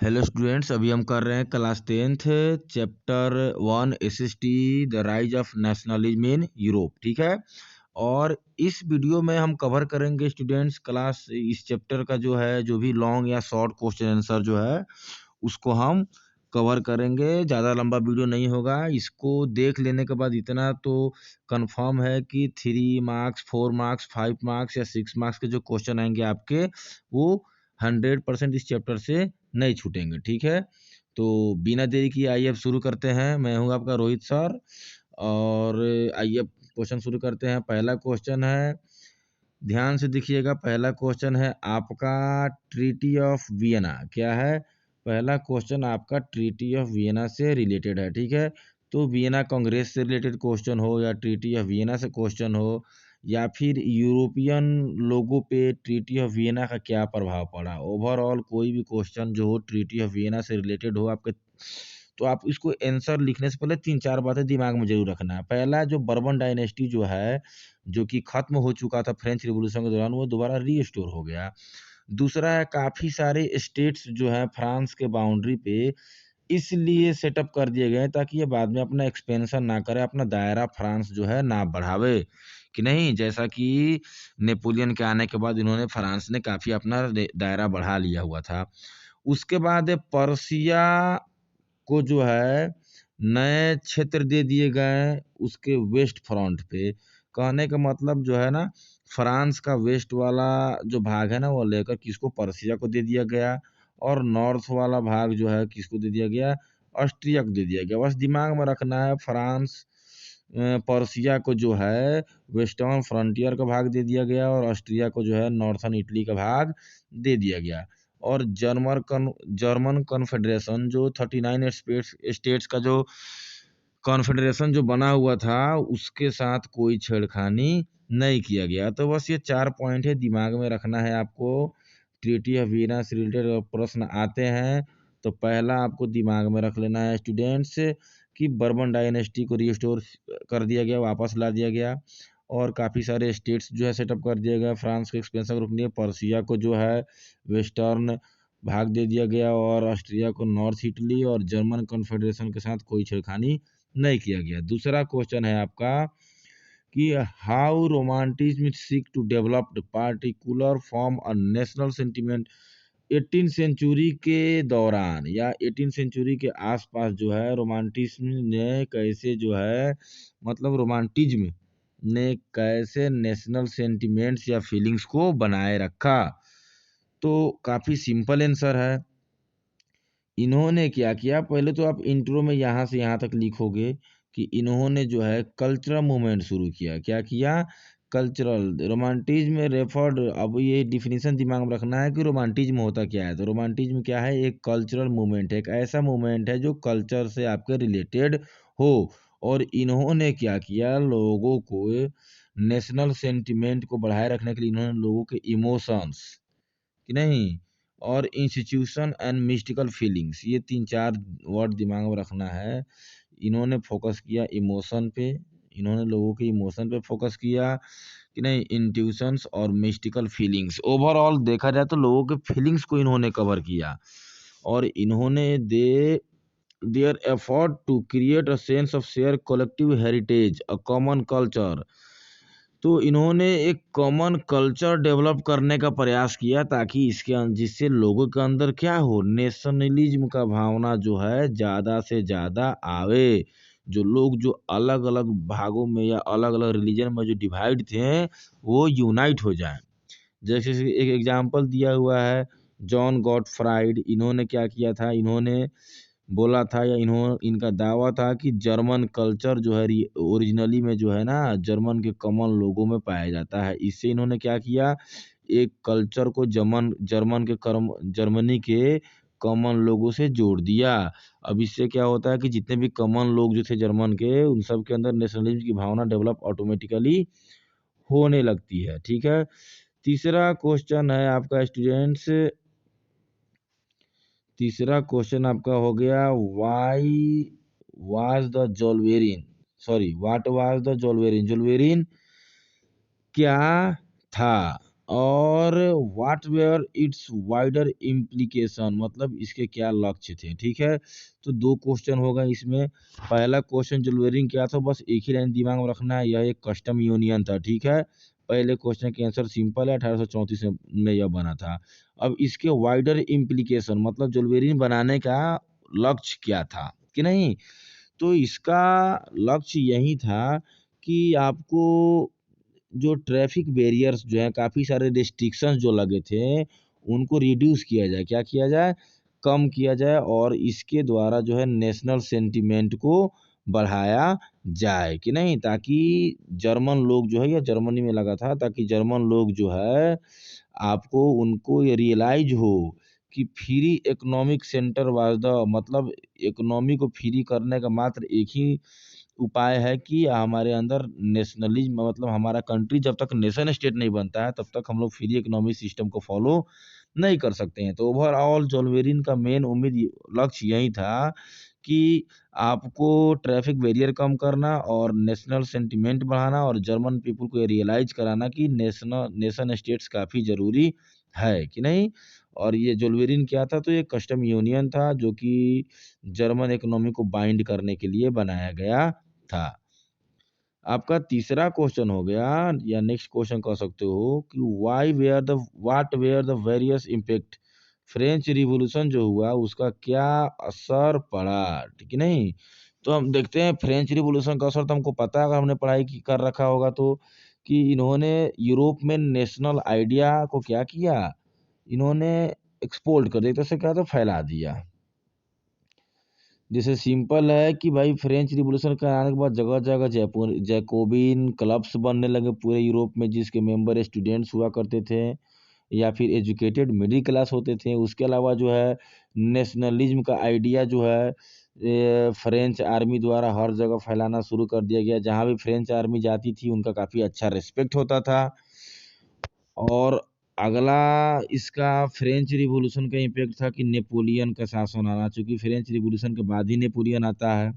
Hello students, अभी हम कर रहे हैं class 10th chapter 1 SST the rise of nationalism in Europe. ठीक है। और इस वीडियो में हम कवर करेंगे स्टूडेंट्स क्लास इस चैप्टर का जो है, जो भी लॉन्ग या शॉर्ट क्वेश्चन आंसर जो है उसको हम कवर करेंगे। ज़्यादा लंबा वीडियो नहीं होगा। इसको देख लेने के बाद इतना तो कंफर्म है कि 3 मार्क्स 4 मार्क्स 5 मार्क्स या 6 मार्क्स के जो क्वेश्चन आएंगे आपके, वो 100% इस चैप्टर से नहीं छूटेंगे। ठीक है। तो बिना देरी किए आइए अब शुरू करते हैं। मैं हूँ आपका रोहित सर। और आइए अब क्वेश्चन शुरू करते हैं। पहला क्वेश्चन है, ध्यान से देखिएगा। पहला क्वेश्चन है आपका ट्रीटी ऑफ वियना। क्या है? पहला क्वेश्चन आपका ट्रीटी ऑफ वियना से रिलेटेड है। ठीक है। तो वियना कांग्रेस से रिलेटेड क्वेश्चन हो या ट्रीटी ऑफ वियना से क्वेश्चन हो, या फिर यूरोपियन लोगों पे ट्रीटी ऑफ वियना का क्या प्रभाव पड़ा, ओवरऑल कोई भी क्वेश्चन जो हो ट्रीटी ऑफ वियना से रिलेटेड हो आपके, तो आप इसको आंसर लिखने से पहले 3-4 बातें दिमाग में जरूर रखना है। पहला, जो बर्बन डायनेस्टी जो है, जो कि खत्म हो चुका था फ्रेंच रिवॉल्यूशन के दौरान, वो दोबारा रीस्टोर हो गया। दूसरा है, काफ़ी सारे स्टेट्स जो है फ्रांस के बाउंड्री पे इसलिए सेटअप कर दिए गए ताकि ये बाद में अपना एक्सपेंशन ना करे, अपना दायरा फ्रांस जो है ना बढ़ावे, कि नहीं, जैसा कि नेपोलियन के आने के बाद इन्होंने फ्रांस ने काफ़ी अपना दायरा बढ़ा लिया हुआ था। उसके बाद पर्सिया को जो है नए क्षेत्र दे दिए गए उसके वेस्ट फ्रंट पे। कहने का मतलब जो है ना, फ्रांस का वेस्ट वाला जो भाग है ना, वो लेकर किसको, पर्सिया को दे दिया गया। और नॉर्थ वाला भाग जो है किसको दे दिया गया, ऑस्ट्रिया को दे दिया गया। बस दिमाग में रखना है, फ्रांस पर्सिया को जो है वेस्टर्न फ्रंटियर का भाग दे दिया गया, और ऑस्ट्रिया को जो है नॉर्थर्न इटली का भाग दे दिया गया। और जर्मन कॉन्फेडरेशन जो 39 स्टेट्स का जो कॉन्फेडरेशन जो बना हुआ था, उसके साथ कोई छेड़खानी नहीं किया गया। तो बस ये 4 पॉइंट है, दिमाग में रखना है आपको। ट्रीटी ऑफ वियना से रिलेटेड प्रश्न आते हैं तो पहला आपको दिमाग में रख लेना है स्टूडेंट्स कि बर्बन डायनेस्टी को रिस्टोर कर दिया गया, वापस ला दिया गया। और काफ़ी सारे स्टेट्स जो है सेटअप कर दिया गया फ्रांस के एक्सपेंशन को रुकने। पर्सिया को जो है वेस्टर्न भाग दे दिया गया, और ऑस्ट्रिया को नॉर्थ इटली, और जर्मन कॉन्फेडरेशन के साथ कोई छेड़खानी नहीं किया गया। दूसरा क्वेश्चन है आपका कि how romanticism seek to develop particular form और नेशनल सेंटिमेंट 18 सेंचुरी के दौरान या 18 सेंचुरी के आसपास जो है रोमांटिज्म ने कैसे जो है, मतलब रोमांटिज्म ने कैसे नेशनल सेंटिमेंट्स या फीलिंग्स को बनाए रखा। तो काफ़ी सिंपल आंसर है। इन्होंने क्या किया, पहले तो आप इंट्रो में यहाँ से यहाँ तक लिखोगे कि इन्होंने जो है कल्चरल मूवमेंट शुरू किया। क्या किया? कल्चरल। रोमांटिज्म रेफर्ड, अब ये डिफिनीशन दिमाग में रखना है कि रोमांटिज्म होता क्या है। तो रोमांटिज्म क्या है? एक कल्चरल मूवमेंट है, एक ऐसा मूवमेंट है जो कल्चर से आपके रिलेटेड हो। और इन्होंने क्या किया, लोगों को नेशनल सेंटिमेंट को बढ़ाए रखने के लिए इन्होंने लोगों के इमोशंस, कि नहीं, और इंस्टीट्यूशन एंड मिस्टिकल फीलिंग्स, ये 3-4 वर्ड दिमाग में रखना है। इन्होंने फोकस किया इमोशन पे, इन्होंने लोगों के इमोशन पे फोकस किया, कि नहीं, इंट्यूशंस और मिस्टिकल फीलिंग्स। ओवरऑल देखा जाए तो लोगों के फीलिंग्स को इन्होंने कवर किया। और इन्होंने their effort to create a sense of share collective heritage a common culture. तो इन्होंने एक कॉमन कल्चर डेवलप करने का प्रयास किया ताकि जिससे लोगों के अंदर क्या हो, नेशनलिज्म का भावना जो है ज़्यादा से ज़्यादा आवे। जो लोग जो अलग अलग भागों में या अलग अलग रिलीजन में जो डिवाइड थे, वो यूनाइट हो जाए। जैसे एक एग्जाम्पल दिया हुआ है, जॉन गॉटफ्राइड। इन्होंने क्या किया था, इन्होंने बोला था, या इनका दावा था कि जर्मन कल्चर जो है ओरिजिनली में जो है ना, जर्मन के कॉमन लोगों में पाया जाता है। इससे इन्होंने क्या किया, एक कल्चर को जर्मन के जर्मनी के कॉमन लोगों से जोड़ दिया। अब इससे क्या होता है कि जितने भी कॉमन लोग जो थे जर्मन के, उन सब के अंदर नेशनलिज्म की भावना डेवलप ऑटोमेटिकली होने लगती है। ठीक है। तीसरा क्वेश्चन है आपका स्टूडेंट्स, तीसरा क्वेश्चन आपका हो गया, why was the Zollverein, sorry what was the Zollverein, Zollverein क्या था? और what were its wider implication, मतलब इसके क्या लक्ष्य थे। ठीक है, तो 2 क्वेश्चन होगा इसमें। पहला क्वेश्चन ज्वेलरिंग क्या था, बस एक ही लाइन दिमाग में रखना है, यह एक कस्टम यूनियन था। ठीक है, पहले क्वेश्चन के आंसर सिंपल है, 1834 में यह बना था। अब इसके वाइडर इम्प्लीकेशन मतलब ज्वेलरी बनाने का लक्ष्य क्या था कि नहीं, तो इसका लक्ष्य यही था कि आपको जो ट्रैफिक बैरियर्स जो हैं, काफ़ी सारे रिस्ट्रिक्शंस जो लगे थे, उनको रिड्यूस किया जाए। क्या किया जाए, कम किया जाए, और इसके द्वारा जो है नेशनल सेंटिमेंट को बढ़ाया जाए कि नहीं, ताकि जर्मन लोग जो है, या जर्मनी में लगा था, ताकि जर्मन लोग जो है आपको उनको ये रियलाइज हो कि free economic centre was the, मतलब इकोनॉमी को फ्री करने का मात्र एक ही उपाय है कि हमारे अंदर नेशनलिज्म, मतलब हमारा कंट्री जब तक नेशन स्टेट नहीं बनता है तब तक हम लोग फ्री इकोनॉमिक सिस्टम को फॉलो नहीं कर सकते हैं। तो ओवरऑल जोल्वेरिन का मेन लक्ष्य यही था कि आपको ट्रैफिक बैरियर कम करना और नेशनल सेंटिमेंट बढ़ाना, और जर्मन पीपल को ये रियलाइज कराना कि नेशन स्टेट्स काफ़ी ज़रूरी है कि नहीं। और ये जोल्वेरिन क्या था, तो ये कस्टम यूनियन था जो कि जर्मन इकोनॉमी को बाइंड करने के लिए बनाया गया था। आपका तीसरा क्वेश्चन हो गया, या नेक्स्ट क्वेश्चन कह सकते हो कि what were the various impact, French Revolution जो हुआ उसका क्या असर पड़ा, ठीक है नहीं। तो हम देखते हैं फ्रेंच रिवॉल्यूशन का असर, तो हमको पता है अगर हमने पढ़ाई की कर रखा होगा तो, कि इन्होंने यूरोप में नेशनल आइडिया को क्या किया, इन्होंने एक्सपोर्ट कर दिया, तो से क्या था, फैला दिया। जैसे सिंपल है कि भाई फ्रेंच रिवॉल्यूशन के आने के बाद जगह जगह जैकोबिन क्लब्स बनने लगे पूरे यूरोप में, जिसके मेंबर स्टूडेंट्स हुआ करते थे या फिर एजुकेटेड मिडिल क्लास होते थे। उसके अलावा जो है नेशनलिज्म का आइडिया जो है फ्रेंच आर्मी द्वारा हर जगह फैलाना शुरू कर दिया गया। जहाँ भी फ्रेंच आर्मी जाती थी उनका काफ़ी अच्छा रिस्पेक्ट होता था। और अगला इसका फ्रेंच रिवॉल्यूशन का इम्पैक्ट था कि नेपोलियन का शासन आना, चूँकि फ्रेंच रिवॉल्यूशन के बाद ही नेपोलियन आता है।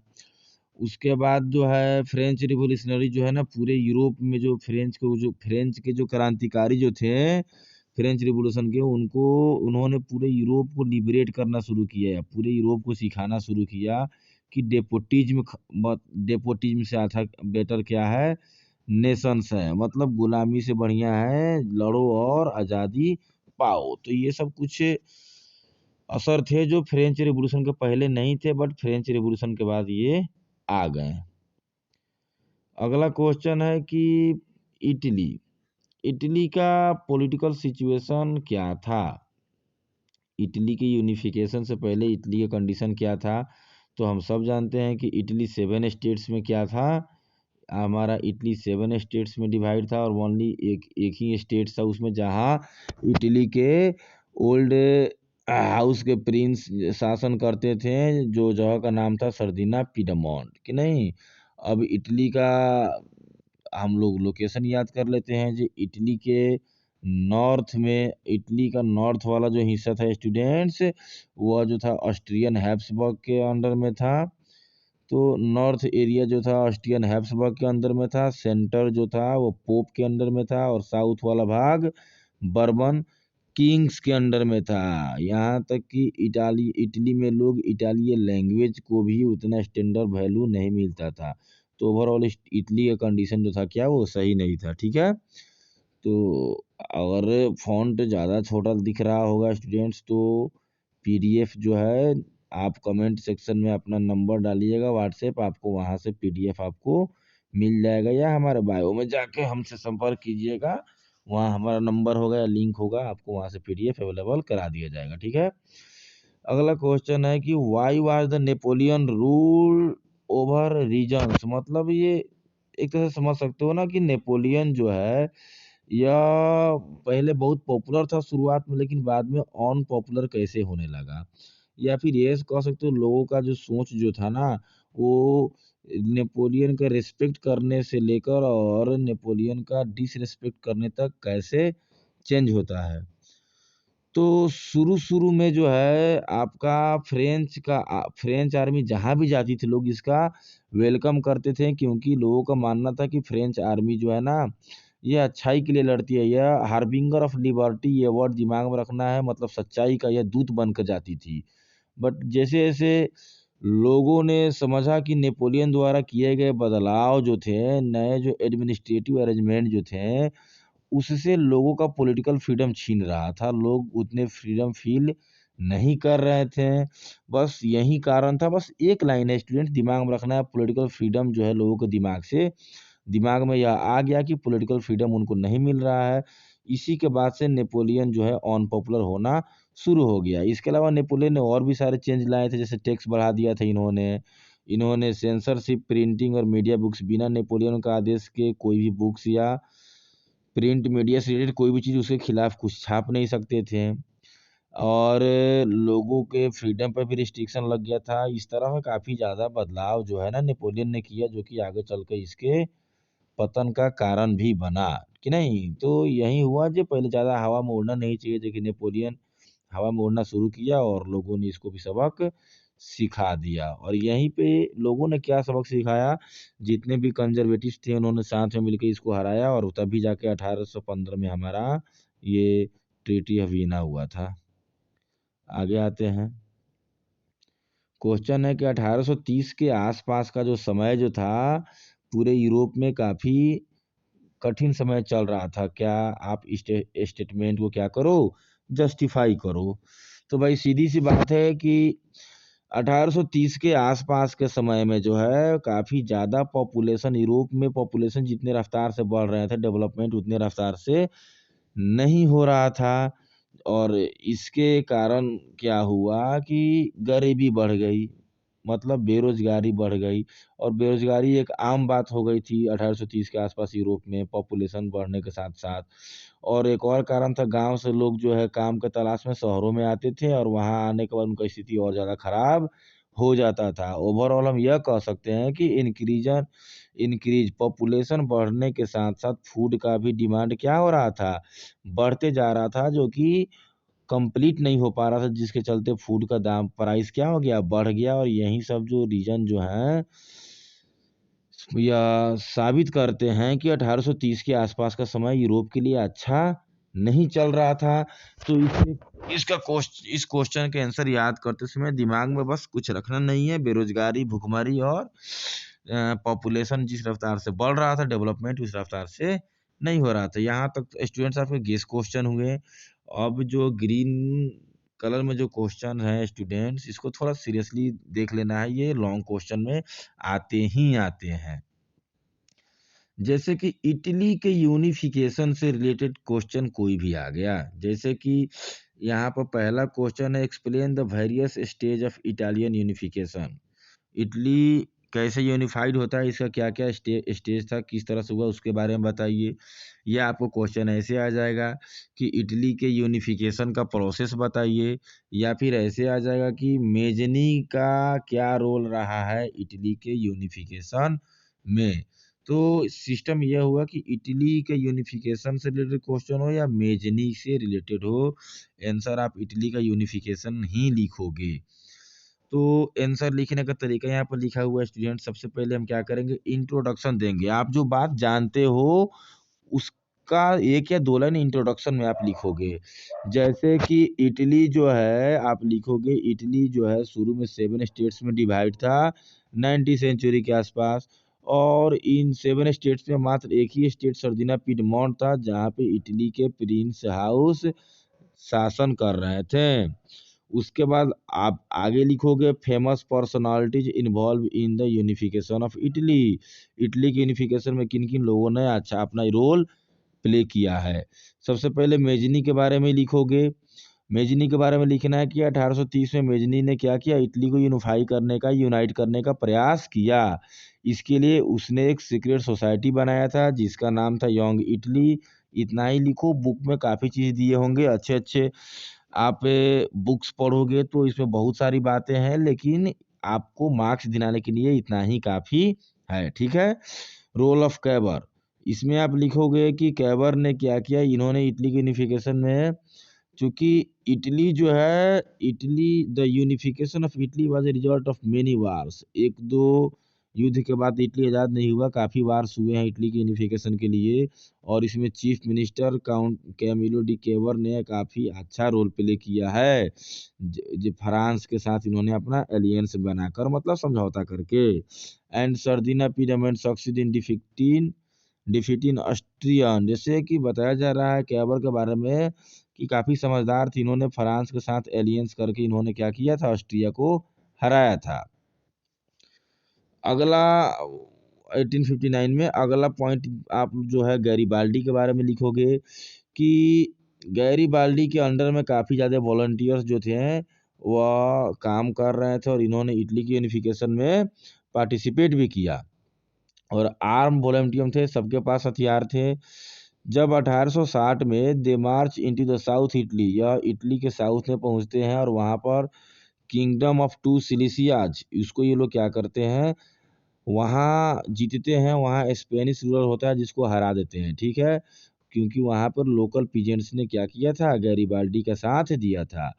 उसके बाद जो है फ्रेंच रिवॉल्यूशनरी जो है ना, पूरे यूरोप में जो फ्रेंच के जो क्रांतिकारी जो थे, फ्रेंच रिवॉल्यूशन के, उनको उन्होंने पूरे यूरोप को लिबरेट करना शुरू किया, पूरे यूरोप को सिखाना शुरू किया कि डेपोटिज्म से अच्छा बेटर क्या है, नेशंस है, मतलब गुलामी से बढ़िया है लड़ो और आज़ादी पाओ। तो ये सब कुछ असर थे जो फ्रेंच रिवॉल्यूशन के पहले नहीं थे, बट फ्रेंच रिवॉल्यूशन के बाद ये आ गए। अगला क्वेश्चन है कि इटली, इटली का पॉलिटिकल सिचुएशन क्या था, इटली के यूनिफिकेशन से पहले इटली का कंडीशन क्या था। तो हम सब जानते हैं कि इटली 7 स्टेट्स में क्या था, हमारा इटली 7 स्टेट्स में डिवाइड था, और ओनली एक एक ही स्टेट था उसमें जहाँ इटली के ओल्ड हाउस के प्रिंस शासन करते थे, जो जगह का नाम था सर्दिना पीडमोंट कि नहीं। अब इटली का हम लोग लोकेशन याद कर लेते हैं, जो इटली के नॉर्थ में, इटली का नॉर्थ वाला जो हिस्सा था स्टूडेंट्स, वह जो था ऑस्ट्रियन हैब्सबर्ग के अंडर में था। तो नॉर्थ एरिया जो था ऑस्ट्रियन हैब्सबर्ग के अंदर में था, सेंटर जो था वो पोप के अंडर में था, और साउथ वाला भाग बर्बन किंग्स के अंडर में था। यहाँ तक कि इटली में लोग इटालियन लैंग्वेज को भी उतना स्टैंडर्ड वैल्यू नहीं मिलता था। तो ओवरऑल इटली का कंडीशन जो था क्या, वो सही नहीं था। ठीक है, तो अगर फ़ॉन्ट ज़्यादा छोटा दिख रहा होगा स्टूडेंट्स, तो पीडीएफ जो है आप कमेंट सेक्शन में अपना नंबर डालिएगा व्हाट्सएप, आपको वहाँ से पीडीएफ आपको मिल जाएगा, या हमारे बायो में जाके हमसे संपर्क कीजिएगा, वहाँ हमारा नंबर होगा या लिंक होगा, आपको वहाँ से पीडीएफ अवेलेबल करा दिया जाएगा। ठीक है, अगला क्वेश्चन है कि why was the Napoleon rule over regions, मतलब ये एक तरह से समझ सकते हो ना कि नेपोलियन जो है या पहले बहुत पॉपुलर था शुरुआत में, लेकिन बाद में अनपॉपुलर कैसे होने लगा, या फिर ये कह सकते हो लोगों का जो सोच जो था ना, वो नेपोलियन का रिस्पेक्ट करने से लेकर और नेपोलियन का डिसरिस्पेक्ट करने तक कैसे चेंज होता है। तो शुरू-शुरू में जो है आपका फ्रेंच आर्मी जहाँ भी जाती थी लोग इसका वेलकम करते थे, क्योंकि लोगों का मानना था कि फ्रेंच आर्मी जो है ना, ये अच्छाई के लिए लड़ती है, यह हार्बिंगर ऑफ लिबर्टी, ये वर्ड दिमाग में रखना है, मतलब सच्चाई का यह दूत बनकर जाती थी। बट जैसे-जैसे लोगों ने समझा कि नेपोलियन द्वारा किए गए बदलाव जो थे, नए जो एडमिनिस्ट्रेटिव अरेंजमेंट जो थे, उससे लोगों का पॉलिटिकल फ्रीडम छीन रहा था। लोग उतने फ्रीडम फ़ील नहीं कर रहे थे। बस यही कारण था, बस एक लाइन है स्टूडेंट, दिमाग में रखना है, पॉलिटिकल फ्रीडम जो है लोगों के दिमाग में यह आ गया कि पॉलिटिकल फ्रीडम उनको नहीं मिल रहा है। इसी के बाद से नेपोलियन जो है अनपॉपुलर होना शुरू हो गया। इसके अलावा नेपोलियन ने और भी सारे चेंज लाए थे, जैसे टैक्स बढ़ा दिया था इन्होंने। इन्होंने सेंसरशिप, प्रिंटिंग और मीडिया बुक्स, बिना नेपोलियन का आदेश के कोई भी बुक्स या प्रिंट मीडिया से रिलेटेड कोई भी चीज़ उसके खिलाफ कुछ छाप नहीं सकते थे। और लोगों के फ्रीडम पे भी रिस्ट्रिक्शन लग गया था। इस तरह का काफ़ी ज़्यादा बदलाव जो है ना नेपोलियन ने किया, जो कि आगे चल के इसके पतन का कारण भी बना, कि नहीं? तो यही हुआ जो पहले ज़्यादा हवा में उड़ना नहीं चाहिए, लेकिन नेपोलियन हवा में उड़ना शुरू किया और लोगों ने इसको भी सबक सिखा दिया। और यहीं पे लोगों ने क्या सबक सिखाया, जितने भी कंजर्वेटिव्स थे उन्होंने साथ में मिलके इसको हराया और तभी जाके 1815 में हमारा ये ट्रीटी ऑफ वियना हुआ था। आगे आते हैं। क्वेश्चन है कि 1830 के आसपास का जो समय जो था, पूरे यूरोप में काफ़ी कठिन समय चल रहा था। क्या आप स्टेटमेंट को क्या करो, जस्टिफाई करो। तो भाई सीधी सी बात है कि 1830 के आसपास के समय में जो है काफ़ी ज़्यादा पॉपुलेशन, यूरोप में पॉपुलेशन जितने रफ्तार से बढ़ रहे थे, डेवलपमेंट उतने रफ्तार से नहीं हो रहा था। और इसके कारण क्या हुआ कि गरीबी बढ़ गई, मतलब बेरोज़गारी बढ़ गई। और बेरोज़गारी एक आम बात हो गई थी 1830 के आसपास यूरोप में, पॉपुलेशन बढ़ने के साथ-साथ। और एक और कारण था, गाँव से लोग जो है काम के तलाश में शहरों में आते थे और वहाँ आने के बाद उनका स्थिति और ज़्यादा खराब हो जाता था। ओवरऑल हम यह कह सकते हैं कि इंक्रीज़ पॉपुलेशन बढ़ने के साथ-साथ फूड का भी डिमांड क्या हो रहा था? बढ़ते जा रहा था, जो कि कंप्लीट नहीं हो पा रहा था, जिसके चलते फूड का दाम, प्राइस क्या हो गया, बढ़ गया। और यही सब जो रीज़न जो हैं या साबित करते हैं कि 1830 के आसपास का समय यूरोप के लिए अच्छा नहीं चल रहा था। तो इस क्वेश्चन के आंसर याद करते समय दिमाग में बस कुछ रखना नहीं है, बेरोजगारी, भुखमरी और पॉपुलेशन जिस रफ्तार से बढ़ रहा था, डेवलपमेंट उस रफ्तार से नहीं हो रहा था। यहाँ तक स्टूडेंट्स आपके गेस क्वेश्चन हुए। अब जो ग्रीन कलर में जो क्वेश्चन है स्टूडेंट्स, इसको थोड़ा सीरियसली देख लेना है, ये लॉन्ग क्वेश्चन में आते ही आते हैं। जैसे कि इटली के यूनिफिकेशन से रिलेटेड क्वेश्चन कोई भी आ गया, जैसे कि यहाँ पर पहला क्वेश्चन है, explain the various stage of Italian unification. Italy कैसे यूनिफाइड होता है, इसका क्या-क्या स्टेज था, किस तरह से हुआ, उसके बारे में बताइए। ये आपको क्वेश्चन ऐसे आ जाएगा कि इटली के यूनिफिकेशन का प्रोसेस बताइए, या फिर ऐसे आ जाएगा कि मेजनी का क्या रोल रहा है इटली के यूनिफिकेशन में। तो सिस्टम यह हुआ कि इटली के यूनिफिकेशन से रिलेटेड क्वेश्चन हो या मेजनी से रिलेटेड हो, आंसर आप इटली का यूनिफिकेशन ही लिखोगे। तो आंसर लिखने का तरीका यहाँ पर लिखा हुआ है स्टूडेंट। सबसे पहले हम क्या करेंगे, इंट्रोडक्शन देंगे। आप जो बात जानते हो उसका 1 या 2 लाइन इंट्रोडक्शन में आप लिखोगे। जैसे कि इटली जो है, आप लिखोगे इटली जो है शुरू में 7 स्टेट्स में डिवाइड था 19वीं सेंचुरी के आसपास। और इन 7 स्टेट्स में मात्र एक ही स्टेट सर्दिना पिडमोंट था, जहाँ पे इटली के प्रिंस हाउस शासन कर रहे थे। उसके बाद आप आगे लिखोगे, famous personalities involve in the unification of Italy. Italy के यूनिफिकेशन में किन किन लोगों ने अच्छा अपना रोल प्ले किया है। सबसे पहले मेजनी के बारे में लिखोगे। मेजनी के बारे में लिखना है कि 1830 में मेजनी ने क्या किया, इटली को यूनाइट करने का प्रयास किया। इसके लिए उसने एक सीक्रेट सोसाइटी बनाया था जिसका नाम था यंग इटली। इतना ही लिखो, बुक में काफ़ी चीज़ दिए होंगे अच्छे-अच्छे। आप बुक्स पढ़ोगे तो इसमें बहुत सारी बातें हैं, लेकिन आपको मार्क्स दिलाने के लिए इतना ही काफ़ी है, ठीक है? रोल ऑफ कैबर, इसमें आप लिखोगे कि कैबर ने क्या किया, इन्होंने इटली के यूनिफिकेशन में, चूँकि इटली जो है, Italy the unification of Italy was a result of many wars. 1-2 युद्ध के बाद इटली आज़ाद नहीं हुआ, काफ़ी वार्स हुए हैं इटली के यूनिफिकेशन के लिए, और इसमें chief minister count Camillo di Cavour ने काफ़ी अच्छा रोल प्ले किया है। जो फ्रांस के साथ इन्होंने अपना एलियंस बनाकर, मतलब समझौता करके। And Sardinia Piedmont succeed in defeating Austrian, जैसे कि बताया जा रहा है कैवर के बारे में कि काफ़ी समझदार थे, इन्होंने फ्रांस के साथ एलियंस करके इन्होंने क्या किया था, ऑस्ट्रिया को हराया था। अगला 1859 में अगला पॉइंट आप जो है गैरीबाल्डी के बारे में लिखोगे कि गैरीबाल्डी के अंडर में काफ़ी ज़्यादा वॉलंटियर्स जो थे वह काम कर रहे थे, और इन्होंने इटली की यूनिफिकेशन में पार्टिसिपेट भी किया, और आर्म वॉलंटियर थे, सबके पास हथियार थे। जब 1860 में दे मार्च इनटू द साउथ इटली, यह इटली के साउथ में पहुंचते हैं, और वहां पर किंगडम ऑफ टू सिलिसियाज, इसको ये लोग क्या करते हैं, वहाँ जीतते हैं, वहाँ स्पेनिश रूलर होता है जिसको हरा देते हैं, ठीक है, क्योंकि वहाँ पर लोकल पीजेंट्स ने क्या किया था, गैरीबाल्डी का साथ दिया था।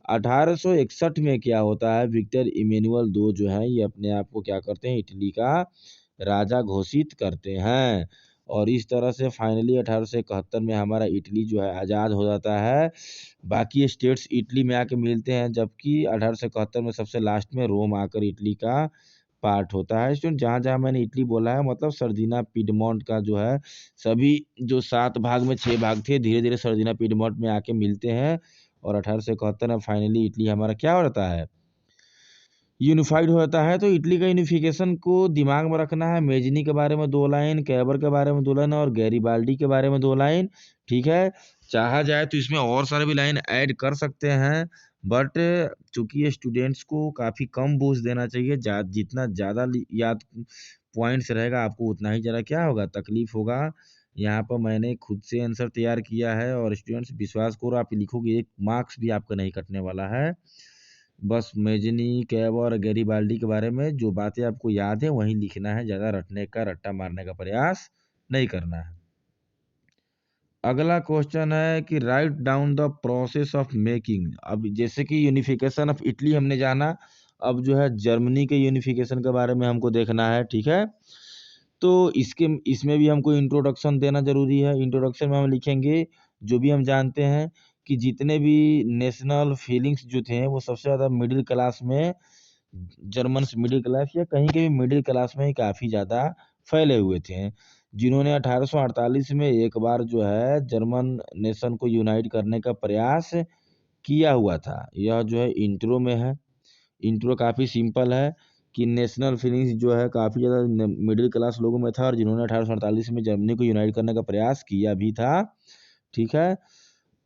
1861 में क्या होता है, विक्टर इमेनुअल दो जो है ये अपने आप को क्या करते हैं, इटली का राजा घोषित करते हैं, और इस तरह से फाइनली 1871 में हमारा इटली जो है आज़ाद हो जाता है। बाकी स्टेट्स इटली में आके मिलते हैं, जबकि 1871 में सबसे लास्ट में रोम आकर इटली का पार्ट होता है। स्टूडेंट जहाँ जहाँ मैंने इटली बोला है, मतलब सर्दिना पीडमोंट का जो है सभी जो 7 भाग में 6 भाग थे, धीरे धीरे सर्दिना पीडमोंट में आके मिलते हैं, और 1871 में फाइनली इटली हमारा क्या हो जाता है, यूनिफाइड हो जाता है। तो इटली का यूनिफिकेशन को दिमाग में रखना है। मेजनी के बारे में 2 लाइन, कैबर के बारे में 2 लाइन, और गैरीबाल्डी के बारे में 2 लाइन, ठीक है। चाहा जाए तो इसमें और सारे भी लाइन ऐड कर सकते हैं, बट चूंकि ये स्टूडेंट्स को काफ़ी कम बोझ देना चाहिए, जितना ज़्यादा याद पॉइंट्स रहेगा आपको उतना ही ज़्यादा क्या होगा, तकलीफ होगा। यहाँ पर मैंने खुद से आंसर तैयार किया है, और स्टूडेंट्स विश्वास करो, आप लिखोगे 1 मार्क्स भी आपका नहीं कटने वाला है। बस मेजनी, कैब और गैरीबाल्डी के बारे में जो बातें आपको याद है वही लिखना है, ज़्यादा रटने का, रट्टा मारने का प्रयास नहीं करना है। अगला क्वेश्चन है कि write down the process of making. अब जैसे कि यूनिफिकेशन ऑफ इटली हमने जाना, अब जो है जर्मनी के यूनिफिकेशन के बारे में हमको देखना है, ठीक है। तो इसमें भी हमको इंट्रोडक्शन देना जरूरी है। इंट्रोडक्शन में हम लिखेंगे जो भी हम जानते हैं कि जितने भी नेशनल फीलिंग्स जो थे वो सबसे ज़्यादा मिडिल क्लास में, जर्मन मिडिल क्लास या कहीं के भी मिडिल क्लास में ही काफ़ी ज़्यादा फैले हुए थे, जिन्होंने 1848 में एक बार जो है जर्मन नेशन को यूनाइट करने का प्रयास किया हुआ था। यह जो है इंट्रो में है। इंट्रो काफ़ी सिंपल है कि नेशनल फीलिंग्स जो है काफ़ी ज़्यादा मिडिल क्लास लोगों में था, और जिन्होंने 1848 में जर्मनी को यूनाइट करने का प्रयास किया भी था, ठीक है।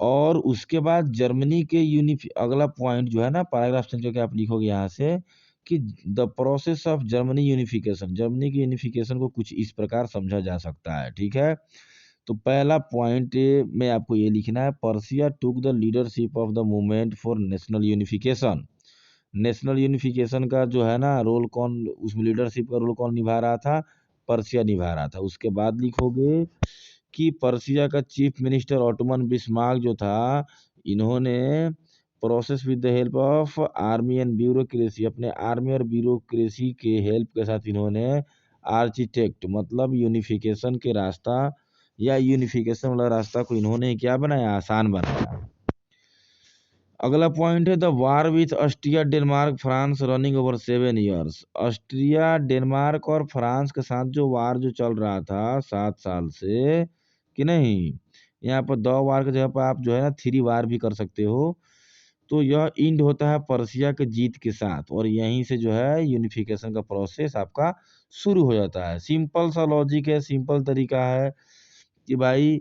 और उसके बाद जर्मनी के अगला पॉइंट जो है ना, पैराग्राफ चेंज करके आप लिखोगे यहाँ से कि the process of Germany unification, Germany की यूनिफिकेशन को कुछ इस प्रकार समझा जा सकता है, ठीक है। तो पहला पॉइंट में आपको ये लिखना है, Persia took the leadership of the movement for national unification. National unification का जो है ना रोल कौन, उसमें लीडरशिप का रोल कौन निभा रहा था, पर्सिया निभा रहा था। उसके बाद लिखोगे कि पर्सिया का चीफ मिनिस्टर ऑटोमन बिस्मार्क जो था, इन्होंने process with the help of army and bureaucracy, अपने आर्मी और ब्यूरोक्रेसी के हेल्प के साथ इन्होंने आर्किटेक्ट, मतलब यूनिफिकेशन के रास्ता या यूनिफिकेशन वाला रास्ता को इन्होंने क्या बनाया, आसान बनाया। अगला पॉइंट है the war with Austria Denmark France running over 7 years. Austria Denmark और फ्रांस के साथ जो वार जो चल रहा था 7 साल से, कि नहीं, यहाँ पर 2 वार की जगह पर आप जो है ना 3 वार भी कर सकते हो। तो यह इंड होता है पर्सिया के जीत के साथ, और यहीं से जो है यूनिफिकेशन का प्रोसेस आपका शुरू हो जाता है। सिंपल सा लॉजिक है, सिंपल तरीका है कि भाई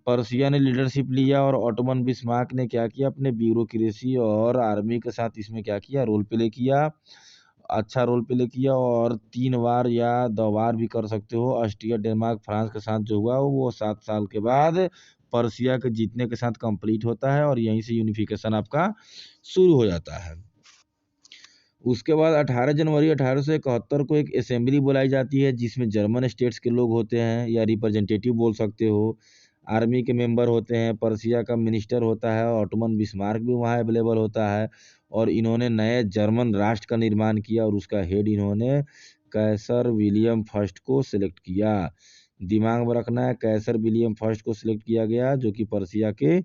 पर्सिया ने लीडरशिप लिया, और ऑटोमन बिस्मार्क ने क्या किया, अपने ब्यूरोक्रेसी और आर्मी के साथ इसमें क्या किया, रोल प्ले किया, अच्छा रोल प्ले किया। और 3 वार या 2 वार भी कर सकते हो। ऑस्ट्रिया डेनमार्क फ्रांस के साथ जो हुआ वो 7 साल के बाद पर्सिया के जीतने के साथ कंप्लीट होता है, और यहीं से यूनिफिकेशन आपका शुरू हो जाता है। उसके बाद 18 जनवरी 1871 को एक असेंबली बुलाई जाती है, जिसमें जर्मन स्टेट्स के लोग होते हैं, या रिप्रेजेंटेटिव बोल सकते हो, आर्मी के मेंबर होते हैं, पर्सिया का मिनिस्टर होता है, ऑटोमन बिस्मार्क भी वहाँ अवेलेबल होता है, और इन्होंने नए जर्मन राष्ट्र का निर्माण किया, और उसका हेड इन्होंने कैसर विलियम फर्स्ट को सिलेक्ट किया। दिमाग में रखना है, कैसर विलियम फर्स्ट को सिलेक्ट किया गया जो कि पर्सिया के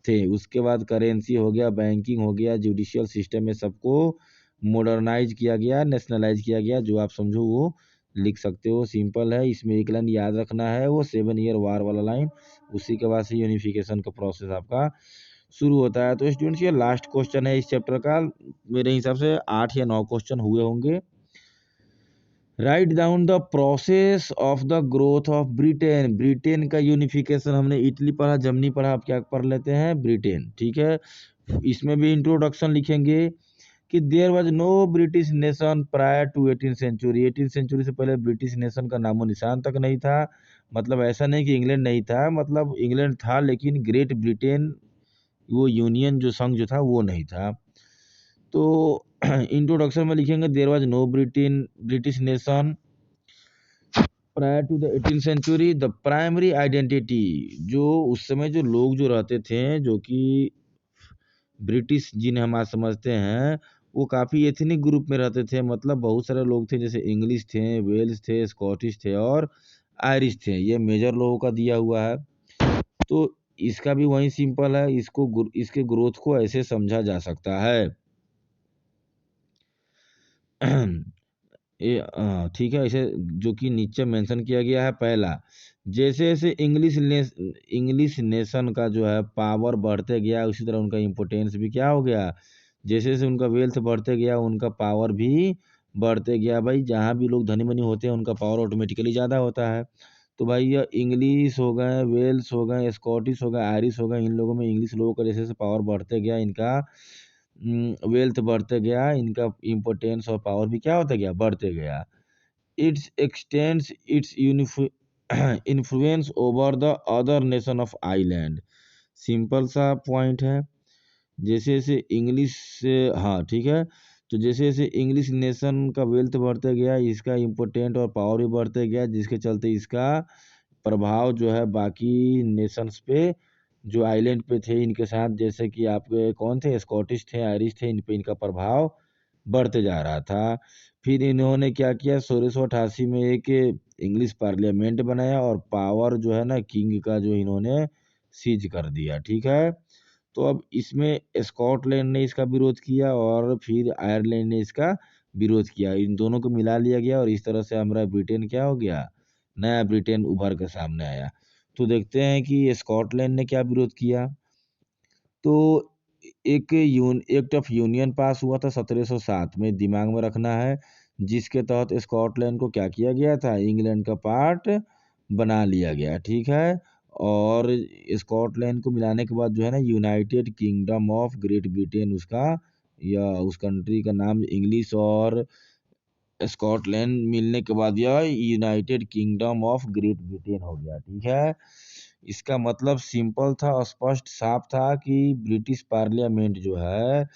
थे। उसके बाद करेंसी हो गया, बैंकिंग हो गया, जुडिशियल सिस्टम में सबको मॉडर्नाइज किया गया, नेशनलाइज किया गया। जो आप समझो वो लिख सकते हो, सिंपल है। इसमें एक लाइन याद रखना है, वो 7 ईयर वार वाला लाइन। उसी के बाद से यूनिफिकेशन का प्रोसेस आपका शुरू होता है। तो स्टूडेंट्स ये लास्ट क्वेश्चन है इस चैप्टर का। मेरे हिसाब से 8 या 9 क्वेश्चन हुए होंगे। Write down the process of the growth of Britain. Britain का यूनिफिकेशन, हमने इटली पढ़ा, जर्मनी पढ़ा, आप क्या पढ़ लेते हैं, ब्रिटेन। ठीक है, इसमें भी इंट्रोडक्शन लिखेंगे कि there was no British nation prior to 18 century. 18 century से पहले ब्रिटिश नेशन का नामो निशान तक नहीं था। मतलब ऐसा नहीं कि इंग्लैंड नहीं था, मतलब इंग्लैंड था लेकिन ग्रेट ब्रिटेन, वो यूनियन जो संघ जो था वो नहीं था। तो इंट्रोडक्शन में लिखेंगे there was no British nation prior to the 18 century. The primary identity, जो उस समय जो लोग जो रहते थे, जो कि ब्रिटिश जिन्हें हम आज समझते हैं, वो काफ़ी एथनिक ग्रुप में रहते थे। मतलब बहुत सारे लोग थे, जैसे इंग्लिश थे, वेल्स थे, स्कॉटिश थे और आयरिश थे। ये मेजर लोगों का दिया हुआ है। तो इसका भी वही सिंपल है, इसके ग्रोथ को ऐसे समझा जा सकता है। ठीक है, इसे जो कि नीचे मेंशन किया गया है। पहला, जैसे जैसे इंग्लिश नेशन का जो है पावर बढ़ते गया, उसी तरह उनका इम्पोर्टेंस भी क्या हो गया। जैसे जैसे उनका वेल्थ बढ़ते गया, उनका पावर भी बढ़ते गया। भाई जहाँ भी लोग धनी मनी होते हैं, उनका पावर ऑटोमेटिकली ज़्यादा होता है। तो भाई ये इंग्लिश हो गए, वेल्स हो गए, स्कॉटिश हो गए, आयरिश हो गए, इन लोगों में, इंग्लिश लोगों का जैसे जैसे पावर बढ़ते गया, इनका वेल्थ बढ़ते गया, इनका इम्पोर्टेंस और पावर भी क्या होता गया, बढ़ते गया। It's x tends its influence over the other nation of island. Simple सा पॉइंट है। जैसे जैसे इंग्लिश से, हाँ ठीक है, तो जैसे जैसे इंग्लिश नेशन का वेल्थ बढ़ते गया, इसका इम्पोर्टेंट और पावर भी बढ़ते गया, जिसके चलते इसका प्रभाव जो है बाकी नेशंस पे, जो आइलैंड पे थे इनके साथ, जैसे कि आपके कौन थे, स्कॉटिश थे, आयरिश थे, इन पे इनका प्रभाव बढ़ते जा रहा था। फिर इन्होंने क्या किया, 1688 में एक इंग्लिश पार्लियामेंट बनाया और पावर जो है ना किंग का जो इन्होंने सीज कर दिया। ठीक है, तो अब इसमें स्कॉटलैंड ने इसका विरोध किया और फिर आयरलैंड ने इसका विरोध किया। इन दोनों को मिला लिया गया और इस तरह से हमारा ब्रिटेन क्या हो गया, नया ब्रिटेन उभर के सामने आया। तो देखते हैं कि स्कॉटलैंड ने क्या विरोध किया। तो एक्ट ऑफ यूनियन पास हुआ था 1707 में, दिमाग में रखना है, जिसके तहत स्कॉटलैंड को क्या किया गया था, इंग्लैंड का पार्ट बना लिया गया। ठीक है, और स्कॉटलैंड को मिलाने के बाद जो है ना United kingdom of great Britain, उसका या उस कंट्री का नाम इंग्लिश और स्कॉटलैंड मिलने के बाद यह United kingdom of great Britain हो गया। ठीक है, इसका मतलब सिंपल था, स्पष्ट साफ था कि ब्रिटिश पार्लियामेंट जो है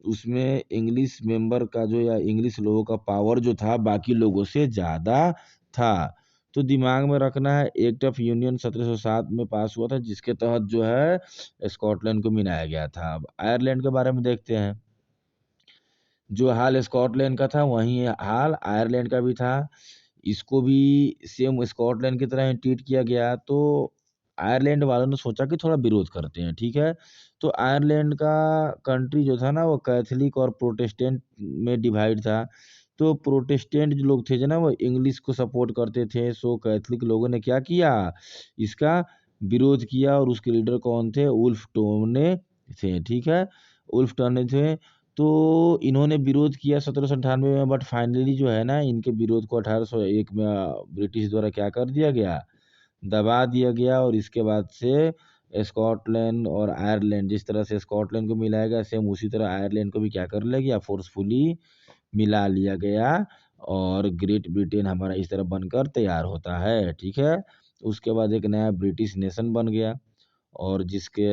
उसमें इंग्लिश मेंबर का जो, या इंग्लिश लोगों का पावर जो था बाकी लोगों से ज़्यादा था। तो दिमाग में रखना है, एक्ट ऑफ यूनियन 1707 में पास हुआ था, जिसके तहत जो है स्कॉटलैंड को मिलाया गया था। अब आयरलैंड के बारे में देखते हैं। जो हाल स्कॉटलैंड का था वही हाल आयरलैंड का भी था। इसको भी सेम स्कॉटलैंड की तरह ही ट्रीट किया गया। तो आयरलैंड वालों ने सोचा कि थोड़ा विरोध करते हैं। ठीक है, तो आयरलैंड का कंट्री जो था ना वो कैथोलिक और प्रोटेस्टेंट में डिवाइड था। तो प्रोटेस्टेंट जो लोग थे जो ना वो इंग्लिश को सपोर्ट करते थे। सो कैथोलिक लोगों ने क्या किया, इसका विरोध किया और उसके लीडर कौन थे, उल्फ टोने थे। ठीक है, उल्फ टोने थे। तो इन्होंने विरोध किया 1798 में, बट फाइनली जो है ना इनके विरोध को 1801 में ब्रिटिश द्वारा क्या कर दिया गया, दबा दिया गया। और इसके बाद से स्कॉटलैंड और आयरलैंड, जिस तरह से स्कॉटलैंड को मिलाया गया, सेम उसी तरह आयरलैंड को भी क्या कर लिया गया, फोर्सफुली मिला लिया गया। और ग्रेट ब्रिटेन हमारा इस तरह बनकर तैयार होता है। ठीक है, उसके बाद एक नया ब्रिटिश नेशन बन गया। और जिसके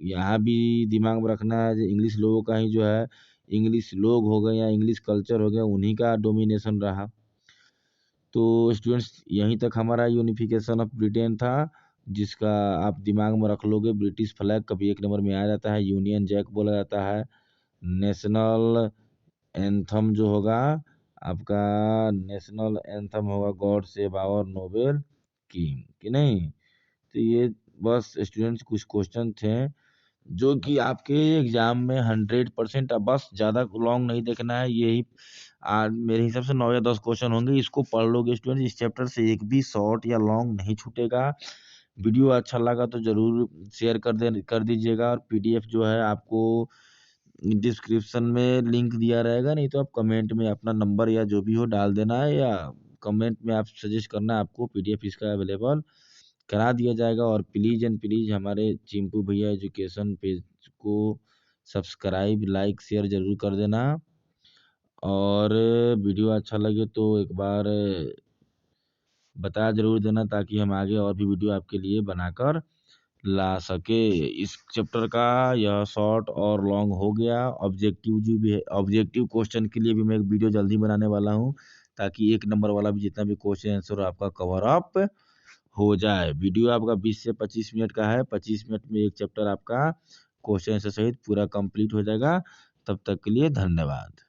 यहाँ भी दिमाग में रखना है, जो इंग्लिश लोगों का ही जो है, इंग्लिश लोग हो गए या इंग्लिश कल्चर हो गया, उन्हीं का डोमिनेशन रहा। तो स्टूडेंट्स यहीं तक हमारा यूनिफिकेशन ऑफ ब्रिटेन था, जिसका आप दिमाग में रख लोगे। ब्रिटिश फ्लैग कभी एक नंबर में आ जाता है, यूनियन जैक बोला जाता है। नेशनल एंथम जो होगा आपका नेशनल एंथम होगा God save our noble king, कि नहीं। तो ये बस स्टूडेंट्स कुछ क्वेश्चन थे जो कि आपके एग्जाम में 100%, अब बस ज़्यादा लॉन्ग नहीं देखना है, यही मेरे हिसाब से 9 या 10 क्वेश्चन होंगे, इसको पढ़ लोगे स्टूडेंट, इस चैप्टर से एक भी शॉर्ट या लॉन्ग नहीं छूटेगा। वीडियो अच्छा लगा तो जरूर शेयर कर दीजिएगा, और पीडीएफ जो है आपको डिस्क्रिप्शन में लिंक दिया रहेगा, नहीं तो आप कमेंट में अपना नंबर या जो भी हो डाल देना है, या कमेंट में आप सजेस्ट करना है आपको पीडीएफ इसका अवेलेबल करा दिया जाएगा। और प्लीज़ एंड प्लीज़ हमारे चिंपू भैया एजुकेशन पेज को सब्सक्राइब, लाइक, शेयर जरूर कर देना, और वीडियो अच्छा लगे तो एक बार बता जरूर देना, ताकि हम आगे और भी वीडियो आपके लिए बनाकर ला सके। इस चैप्टर का यह शॉर्ट और लॉन्ग हो गया। ऑब्जेक्टिव जो भी है, ऑब्जेक्टिव क्वेश्चन के लिए भी मैं एक वीडियो जल्दी बनाने वाला हूँ, ताकि 1 नंबर वाला भी जितना भी क्वेश्चन आंसर आपका कवर अप हो जाए। वीडियो आपका 20 से 25 मिनट का है, 25 मिनट में एक चैप्टर आपका क्वेश्चन आंसर सहित पूरा कंप्लीट हो जाएगा। तब तक के लिए धन्यवाद।